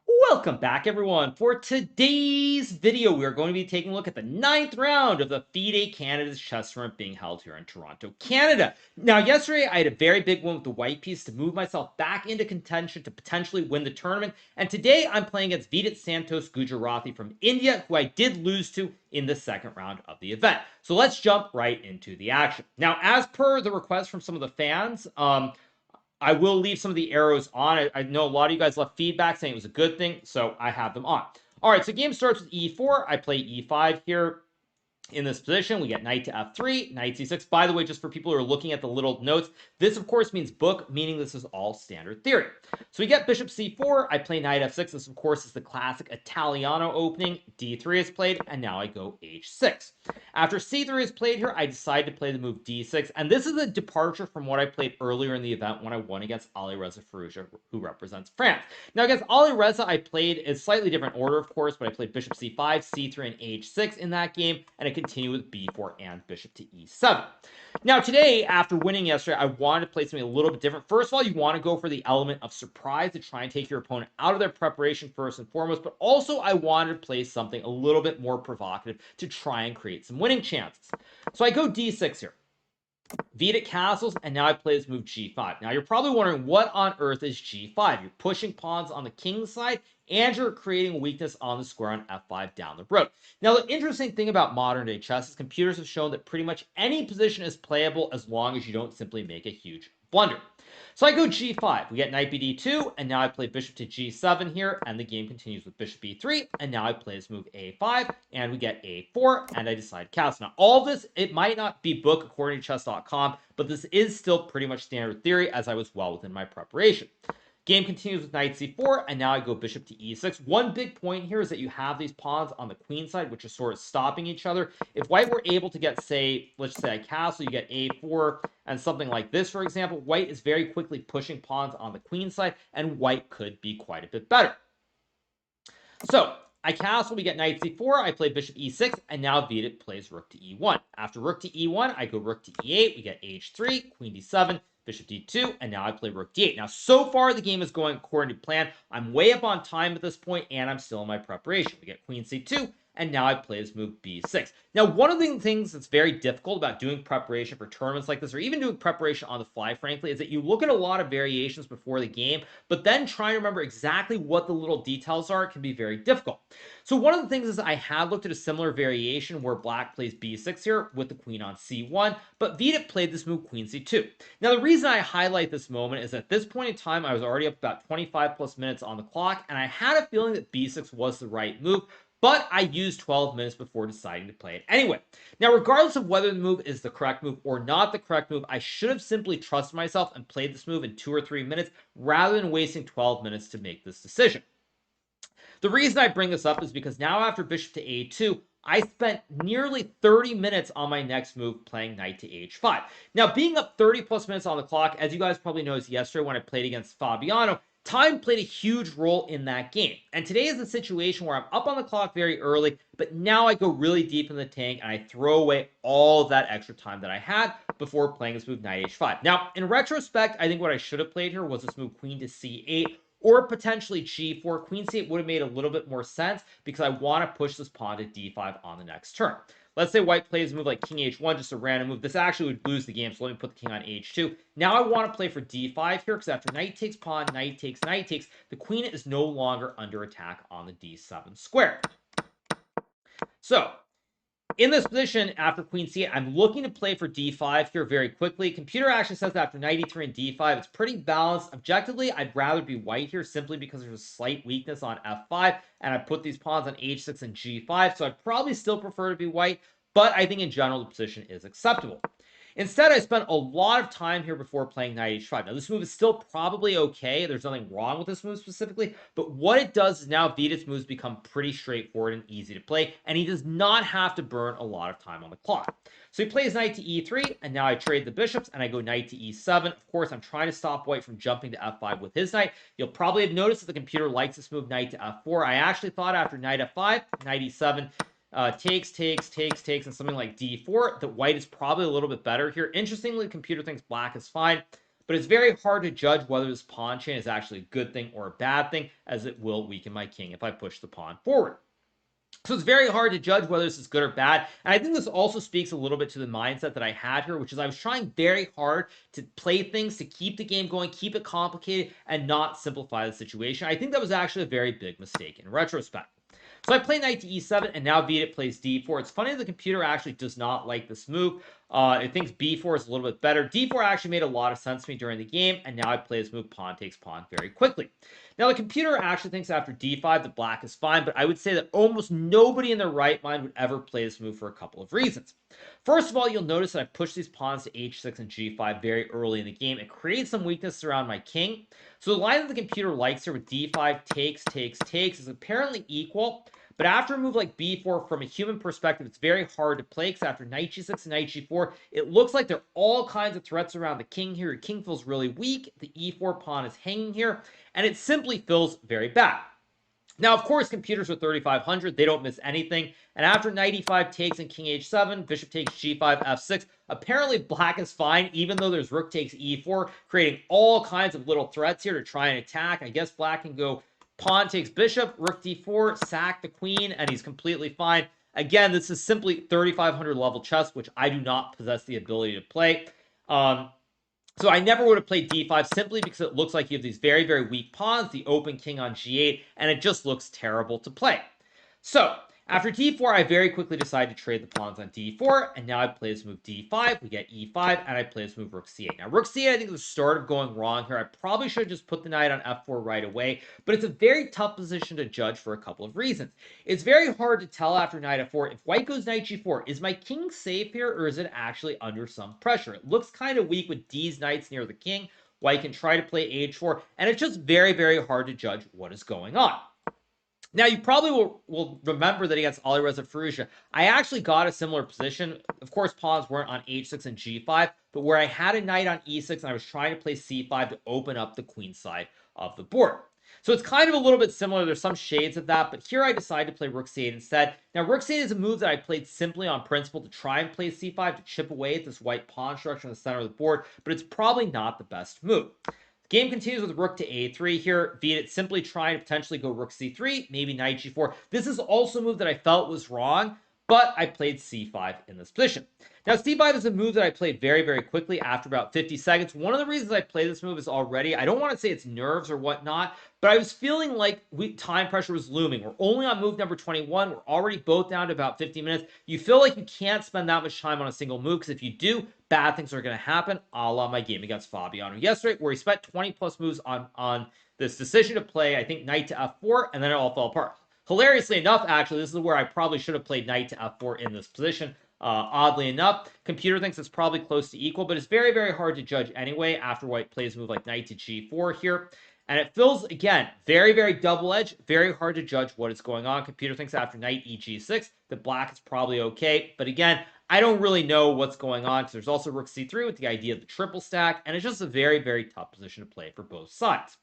Welcome back, everyone. For today's video, we are going to be taking a look at the ninth round of the FIDE Canada's chess tournament being held here in Toronto, Canada. Now, yesterday, I had a very big win with the white piece to move myself back into contention to potentially win the tournament. And today, I'm playing against Vidit Santos Gujarati from India, who I did lose to in the second round of the event. So let's jump right into the action. Now, as per the request from some of the fans, I will leave some of the arrows on. I know a lot of you guys left feedback saying it was a good thing, so I have them on. All right, so game starts with e4. I play e5 here. In this position, we get knight to f3, knight c6. By the way, just for people who are looking at the little notes, this, of course, means book, meaning this is all standard theory. So we get bishop c4. I play knight f6. This, of course, is the classic Italiano opening. d3 is played, and now I go h6. After c3 is played here, I decide to play the move d6, and this is a departure from what I played earlier in the event when I won against Alireza Firouzja, who represents France. Now, against Alireza, I played a slightly different order, of course, but I played bishop c5, c3, and h6 in that game, and I continue with b4 and bishop to e7. Now, today, after winning yesterday, I wanted to play something a little bit different. First of all, you want to go for the element of surprise to try and take your opponent out of their preparation first and foremost, but also I wanted to play something a little bit more provocative to try and create some winning chances. So I go d6 here. Vidit castles, and now I play this move g5. Now, you're probably wondering, what on earth is g5? You're pushing pawns on the king's side, and you're creating a weakness on the square on f5 down the road. Now, the interesting thing about modern-day chess is computers have shown that pretty much any position is playable as long as you don't simply make a huge blunder. So I go g5. We get knight bd2, and now I play bishop to g7 here, and the game continues with bishop b3, and now I play this move a5, and we get a4, and I decide castle. Now, all this, it might not be book according to chess.com, but this is still pretty much standard theory, as I was well within my preparation. Game continues with knight c4, and now I go bishop to e6. One big point here is that you have these pawns on the queen side, which are sort of stopping each other. If white were able to get, say, let's say a castle, you get a4 and something like this, for example, white is very quickly pushing pawns on the queen side, and white could be quite a bit better. So, I castle, we get knight c4, I play bishop e6, and now Vidit plays rook to e1. After rook to e1, I go rook to e8, we get h3, queen d7, bishop d2, and now I play rook d8. Now, so far, the game is going according to plan. I'm way up on time at this point, and I'm still in my preparation. We get queen c2, and now I play this move b6. Now, one of the things that's very difficult about doing preparation for tournaments like this, or even doing preparation on the fly, frankly, is that you look at a lot of variations before the game, but then trying to remember exactly what the little details are can be very difficult. So one of the things is I had looked at a similar variation where black plays b6 here with the queen on c1, but Vidit played this move queen c2. Now, the reason I highlight this moment is at this point in time, I was already up about 25 plus minutes on the clock, and I had a feeling that b6 was the right move, but I used 12 minutes before deciding to play it anyway. Now, regardless of whether the move is the correct move or not the correct move, I should have simply trusted myself and played this move in 2 or 3 minutes rather than wasting 12 minutes to make this decision. The reason I bring this up is because now after bishop to a2, I spent nearly 30 minutes on my next move playing knight to h5. Now, being up 30 plus minutes on the clock, as you guys probably noticed yesterday when I played against Fabiano, time played a huge role in that game. And today is a situation where I'm up on the clock very early, but now I go really deep in the tank and I throw away all of that extra time that I had before playing this move knight h5. Now, in retrospect, I think what I should have played here was this move queen to c8, or potentially g4. Queen c8 would have made a little bit more sense because I want to push this pawn to d5 on the next turn. Let's say white plays a move like king h1, just a random move. This actually would lose the game, so let me put the king on h2. Now I want to play for d5 here, because after knight takes pawn, knight takes, the queen is no longer under attack on the d7 square. So, in this position, after queen c8, I'm looking to play for d5 here very quickly. Computer actually says that after knight e3 and d5, it's pretty balanced. Objectively, I'd rather be white here simply because there's a slight weakness on f5, and I put these pawns on h6 and g5, so I'd probably still prefer to be white, but I think in general the position is acceptable. Instead, I spent a lot of time here before playing knight h5. Now, this move is still probably okay. There's nothing wrong with this move specifically, but what it does is now Vidit's moves become pretty straightforward and easy to play, and he does not have to burn a lot of time on the clock. So he plays knight to e3, and now I trade the bishops, and I go knight to e7. Of course, I'm trying to stop white from jumping to f5 with his knight. You'll probably have noticed that the computer likes this move knight to f4. I actually thought after knight f5, knight e7, takes, and something like d4, that white is probably a little bit better here. Interestingly, the computer thinks black is fine. but it's very hard to judge whether this pawn chain is actually a good thing or a bad thing, as it will weaken my king if I push the pawn forward. So it's very hard to judge whether this is good or bad. And I think this also speaks a little bit to the mindset that I had here, which is I was trying very hard to play things, to keep the game going, keep it complicated, and not simplify the situation. I think that was actually a very big mistake in retrospect. So I play knight to e7, and now Vidit plays d4. It's funny the computer actually does not like this move. It thinks b4 is a little bit better. d4 actually made a lot of sense to me during the game, and now I play this move, pawn takes pawn, very quickly. Now, the computer actually thinks after d5 that black is fine, but I would say that almost nobody in their right mind would ever play this move for a couple of reasons. First of all, you'll notice that I push these pawns to h6 and g5 very early in the game. It creates some weakness around my king. So the line that the computer likes here with d5 takes is apparently equal. But after a move like b4, from a human perspective, it's very hard to play because after knight g6 and knight g4, it looks like there are all kinds of threats around the king here. Your king feels really weak. The e4 pawn is hanging here, and it simply feels very bad. Now, of course, computers are 3500. They don't miss anything. And after knight e5 takes and king h7, bishop takes g5, f6, apparently black is fine, even though there's rook takes e4, creating all kinds of little threats here to try and attack. I guess black can go pawn takes bishop, rook d4, sack the queen, and he's completely fine. Again, this is simply 3500 level chess, which I do not possess the ability to play. So I never would have played d5 simply because it looks like you have these very, very weak pawns, the open king on g8, and it just looks terrible to play. So after d4, I very quickly decided to trade the pawns on d4, and now I play this move d5, we get e5, and I play this move rook c8. Now, rook c8, I think, is the start of going wrong here. I probably should have just put the knight on f4 right away, but it's a very tough position to judge for a couple of reasons. It's very hard to tell after knight f4, if white goes knight g4, is my king safe here, or is it actually under some pressure? It looks kind of weak with these knights near the king. White can try to play h4, and it's just very, very hard to judge what is going on. Now, you probably will remember that against Alireza Firouzja, I actually got a similar position. Of course, pawns weren't on h6 and g5, but where I had a knight on e6 and I was trying to play c5 to open up the queen side of the board. So it's kind of a little bit similar. There's some shades of that, but here I decided to play rook c8 instead. Now, rook c8 is a move that I played simply on principle to try and play c5 to chip away at this white pawn structure in the center of the board, but it's probably not the best move. The game continues with rook to a3 here. Vidit simply trying to potentially go rook c3, maybe knight g4. This is also a move that I felt was wrong, but I played c5 in this position. Now, c5 is a move that I played very, very quickly after about 50 seconds. One of the reasons I play this move is already, I don't want to say it's nerves or whatnot, but I was feeling like time pressure was looming. We're only on move number 21. We're already both down to about 50 minutes. You feel like you can't spend that much time on a single move, because if you do, bad things are going to happen, a la my game against Fabiano yesterday, where he spent 20 plus moves on this decision to play, I think, knight to f4, and then it all fell apart. Hilariously enough, actually, this is where I probably should have played knight to f4 in this position. Oddly enough, computer thinks it's probably close to equal, but it's very, very hard to judge anyway after white plays a move like knight to g4 here. And it feels, again, very, very double-edged, very hard to judge what is going on. Computer thinks after knight eg6 that black is probably okay. But again, I don't really know what's going on, because there's also rook c3 with the idea of the triple stack, and it's just a very, very tough position to play for both sides.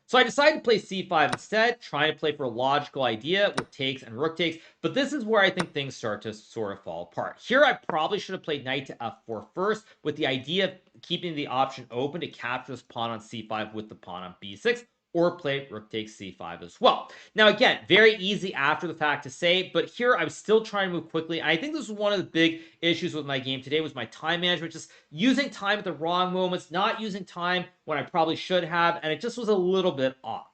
So I decided to play c5 instead, trying to play for a logical idea with takes and rook takes, but this is where I think things start to sort of fall apart. Here I probably should have played knight to f4 first, with the idea of keeping the option open to capture this pawn on c5 with the pawn on b6, or play rook takes c5 as well. Now, again, very easy after the fact to say, but here I was still trying to move quickly. And I think this was one of the big issues with my game today, was my time management, just using time at the wrong moments, not using time when I probably should have, and it just was a little bit off.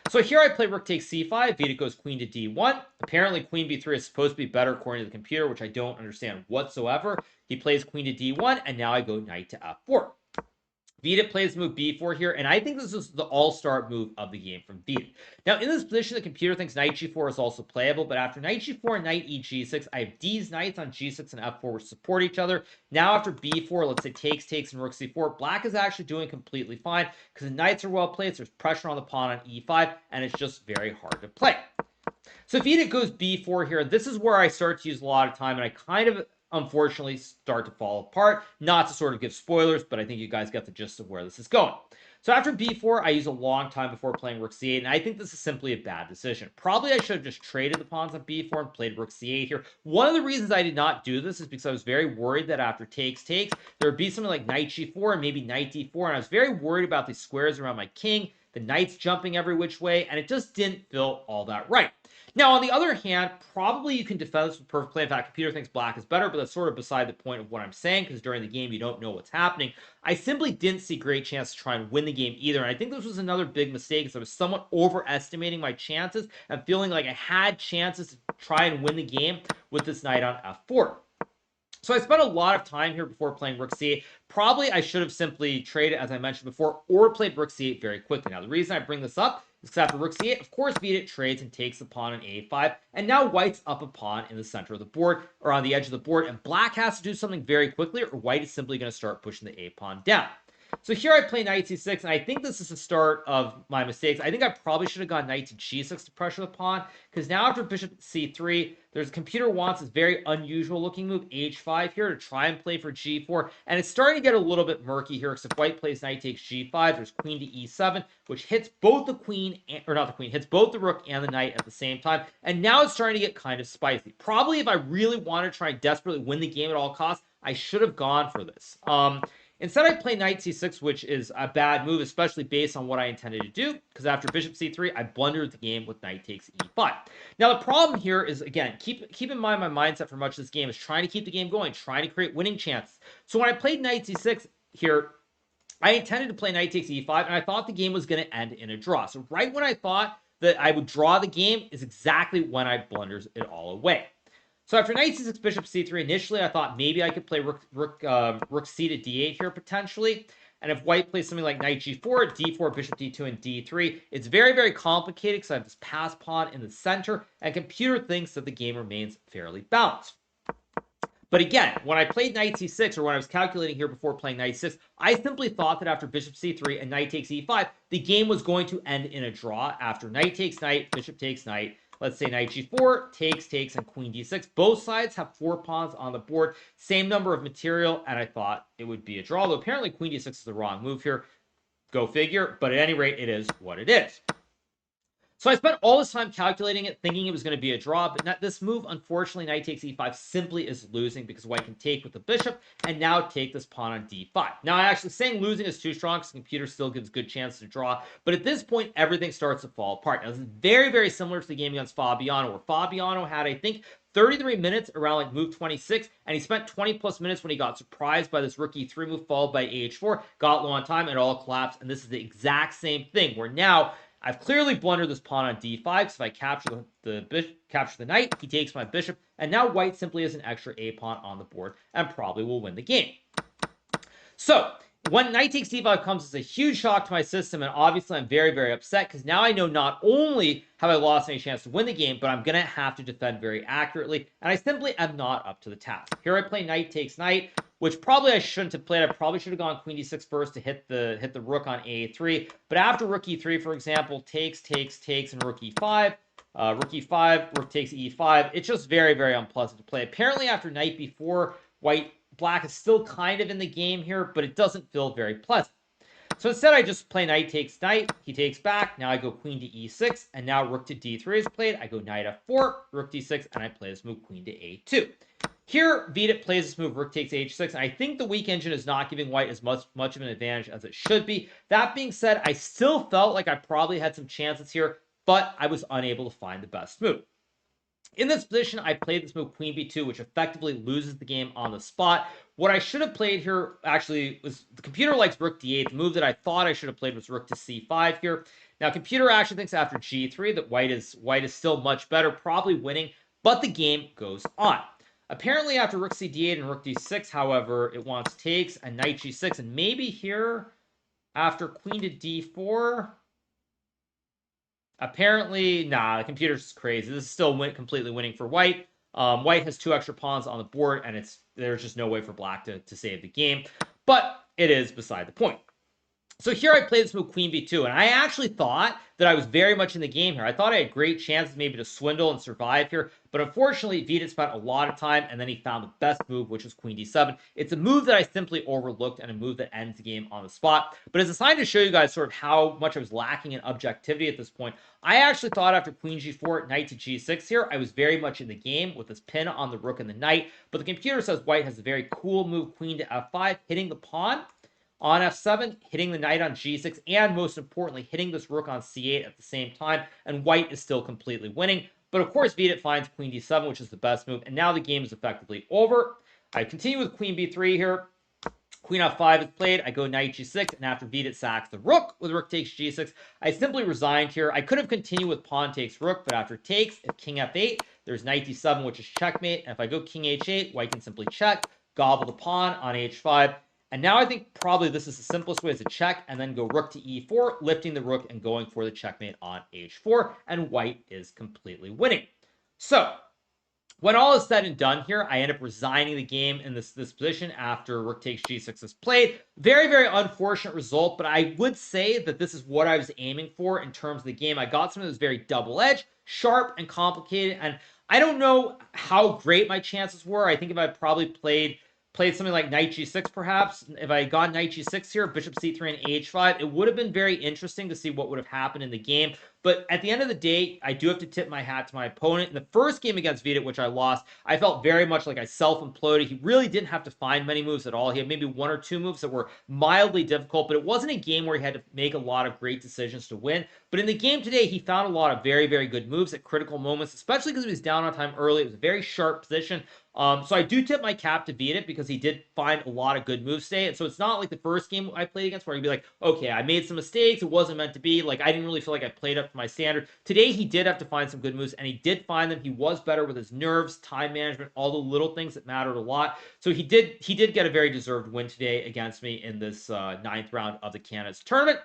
So here I play rook takes c5, Vidit goes queen to d1. Apparently queen b3 is supposed to be better according to the computer, which I don't understand whatsoever. He plays queen to d1, and now I go knight to f4. Vidit plays move b4 here, and I think this is the all-star move of the game from Vidit. Now, in this position, the computer thinks knight g4 is also playable, but after knight g4 and knight eg6, I have these knights on g6 and f4 which support each other. Now, after b4, let's say takes, and rook c4, black is actually doing completely fine, because the knights are well played, so there's pressure on the pawn on e5, and it's just very hard to play. So Vidit goes b4 here. This is where I start to use a lot of time, and I kind of unfortunately start to fall apart. Not to sort of give spoilers, but I think you guys get the gist of where this is going. So after b4, I use a long time before playing rook c8, and I think this is simply a bad decision. Probably I should have just traded the pawns on b4 and played rook c8 here. One of the reasons I did not do this is because I was very worried that after takes, there would be something like knight g4 and maybe knight d4, and I was very worried about the squares around my king, the knight's jumping every which way, and it just didn't feel all that right. Now, on the other hand, probably you can defend this with perfect play. In fact, computer thinks black is better, but that's sort of beside the point of what I'm saying, because during the game, you don't know what's happening. I simply didn't see great chance to try and win the game either, and I think this was another big mistake, because I was somewhat overestimating my chances and feeling like I had chances to try and win the game with this knight on f4. So I spent a lot of time here before playing rook c8. Probably I should have simply traded, as I mentioned before, or played rook c8 very quickly. Now, the reason I bring this up is because after rook c8, of course, Vidit trades and takes the pawn on a5, and now white's up a pawn in the center of the board, or on the edge of the board, and black has to do something very quickly, or white is simply going to start pushing the a pawn down. So here I play knight c6, and I think this is the start of my mistakes. I think I probably should have gone knight to g6 to pressure the pawn, because now after bishop c3, there's computer wants this very unusual looking move, h5 here, to try and play for g4, and it's starting to get a little bit murky here, because if white plays knight takes g5, there's queen to e7, which hits both the queen, or not the queen, hits both the rook and the knight at the same time, and now it's starting to get kind of spicy. Probably if I really wanted to try and desperately win the game at all costs, I should have gone for this. Instead, I play knight c6, which is a bad move, especially based on what I intended to do, because after bishop c3, I blundered the game with knight takes e5. Now, the problem here is, again, keep in mind my mindset for much of this game is trying to keep the game going, trying to create winning chances. So when I played knight c6 here, I intended to play knight takes e5, and I thought the game was going to end in a draw. So right when I thought that I would draw the game is exactly when I blunders it all away. So after knight c6, bishop c3, initially I thought maybe I could play rook c to d8 here potentially. And if white plays something like knight g4, d4, bishop d2, and d3, it's very, very complicated because I have this pass pawn in the center, and computer thinks that the game remains fairly balanced. But again, when I played knight c6, or when I was calculating here before playing knight c6, I simply thought that after bishop c3 and knight takes e5, the game was going to end in a draw after knight takes knight, bishop takes knight. Let's say knight g4, takes, and queen d6. Both sides have 4 pawns on the board, same number of material, and I thought it would be a draw. Although apparently queen d6 is the wrong move here. Go figure, but at any rate, it is what it is. So I spent all this time calculating it, thinking it was going to be a draw, but this move, unfortunately, knight takes e5 simply is losing because white can take with the bishop and now take this pawn on d5. Now, I actually saying losing is too strong because the computer still gives good chance to draw, but at this point, everything starts to fall apart. Now, this is very, very similar to the game against Fabiano, where Fabiano had, I think, 33 minutes around like move 26, and he spent 20 plus minutes when he got surprised by this rook e3 move followed by ah4, got low on time, and it all collapsed, and this is the exact same thing, where now I've clearly blundered this pawn on d5, because if I capture the knight, he takes my bishop, and now white simply has an extra a pawn on the board and probably will win the game. So when knight takes d5 comes as a huge shock to my system, and obviously I'm very, very upset, because now I know not only have I lost any chance to win the game, but I'm going to have to defend very accurately, and I simply am not up to the task. Here I play knight takes knight, which probably I shouldn't have played. I probably should have gone queen d6 first to hit the rook on a3. But after rook e3, for example, takes, and rook e5, rook takes e5, it's just very, very unpleasant to play. Apparently after knight b4, black is still kind of in the game here, but it doesn't feel very pleasant. So instead, I just play knight takes knight. He takes back. Now I go queen to e6, and now rook to d3 is played. I go knight f4, rook d6, and I play this move queen to a2. Here, Vidit plays this move, rook takes h6, and I think the weak engine is not giving white as much of an advantage as it should be. That being said, I still felt like I probably had some chances here, but I was unable to find the best move. In this position, I played this move queen b2, which effectively loses the game on the spot. What I should have played here, actually, was the computer likes rook d8. The move that I thought I should have played was rook to c5 here. Now, computer actually thinks after g3 that white is still much better, probably winning, but the game goes on. Apparently, after rook c d8 and rook d6, however, it wants takes and knight g6, and maybe here, after queen to d4, apparently, nah, the computer's crazy. This is still completely winning for white. White has 2 extra pawns on the board, and there's just no way for black to save the game, but it is beside the point. So here I played this move Queen B2, and I actually thought that I was very much in the game here. I thought I had great chances maybe to swindle and survive here, but unfortunately, Vidit spent a lot of time, and then he found the best move, which was Queen D7. It's a move that I simply overlooked, and a move that ends the game on the spot. But as a sign to show you guys sort of how much I was lacking in objectivity at this point, I actually thought after Queen G4, Knight to G6 here, I was very much in the game with this pin on the rook and the knight, but the computer says White has a very cool move, Queen to F5, hitting the pawn on F7, hitting the knight on G6, and most importantly, hitting this rook on C8 at the same time, and White is still completely winning. But of course, Vidit finds Queen D7, which is the best move, and now the game is effectively over. I continue with Queen B3 here. Queen F5 is played. I go Knight G6, and after Vidit sacks the rook with rook takes G6, I simply resigned here. I could have continued with pawn takes rook, but after takes, if King F8, there's Knight D7, which is checkmate, and if I go King H8, White can simply check, gobble the pawn on H5, and now I think probably this is the simplest way is to check and then go rook to E4, lifting the rook and going for the checkmate on H4, and White is completely winning. So, when all is said and done here, I end up resigning the game in this position after rook takes G6 is played. Very, very unfortunate result, but I would say that this is what I was aiming for in terms of the game. I got something that was very double-edged, sharp, and complicated, and I don't know how great my chances were. I think if I probably played something like Knight G6 perhaps, if I got Knight G6 here, Bishop C3 and H5, it would have been very interesting to see what would have happened in the game. But at the end of the day, I do have to tip my hat to my opponent. In the first game against Vidit, which I lost, I felt very much like I self-imploded. He really didn't have to find many moves at all. He had maybe one or two moves that were mildly difficult, but it wasn't a game where he had to make a lot of great decisions to win. But in the game today, he found a lot of very, very good moves at critical moments, especially because he was down on time early. It was a very sharp position. So I do tip my cap to Vidit because he did find a lot of good moves today. And so it's not like the first game I played against where he'd be like, okay, I made some mistakes. It wasn't meant to be. Like, I didn't really feel like I played up to my standard. Today, he did have to find some good moves, and he did find them. He was better with his nerves, time management, all the little things that mattered a lot. So he did get a very deserved win today against me in this ninth round of the Canada's tournament.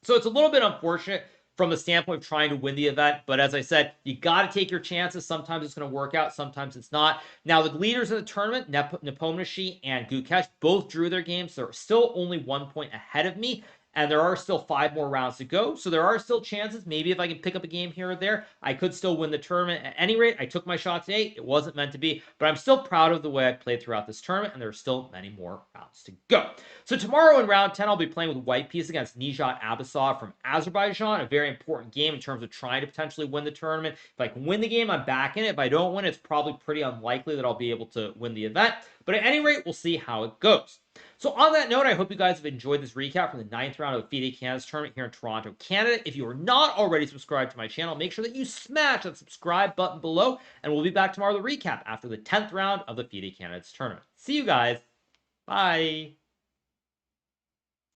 So it's a little bit unfortunate from the standpoint of trying to win the event. But as I said, you got to take your chances. Sometimes it's going to work out. Sometimes it's not. Now, the leaders of the tournament, Nepomniachtchi and Gukesh, both drew their games. They're still only 1 point ahead of me. And there are still 5 more rounds to go. So there are still chances. Maybe if I can pick up a game here or there, I could still win the tournament. At any rate, I took my shot today. It wasn't meant to be. But I'm still proud of the way I played throughout this tournament. And there are still many more rounds to go. So tomorrow in round 10, I'll be playing with White Piece against Nijat Abasov from Azerbaijan. A very important game in terms of trying to potentially win the tournament. If I can win the game, I'm back in it. If I don't win, it's probably pretty unlikely that I'll be able to win the event. But at any rate, we'll see how it goes. So on that note, I hope you guys have enjoyed this recap from the 9th round of the FIDE Canada's tournament here in Toronto, Canada. If you are not already subscribed to my channel, make sure that you smash that subscribe button below, and we'll be back tomorrow to recap after the 10th round of the FIDE Canada's tournament. See you guys. Bye.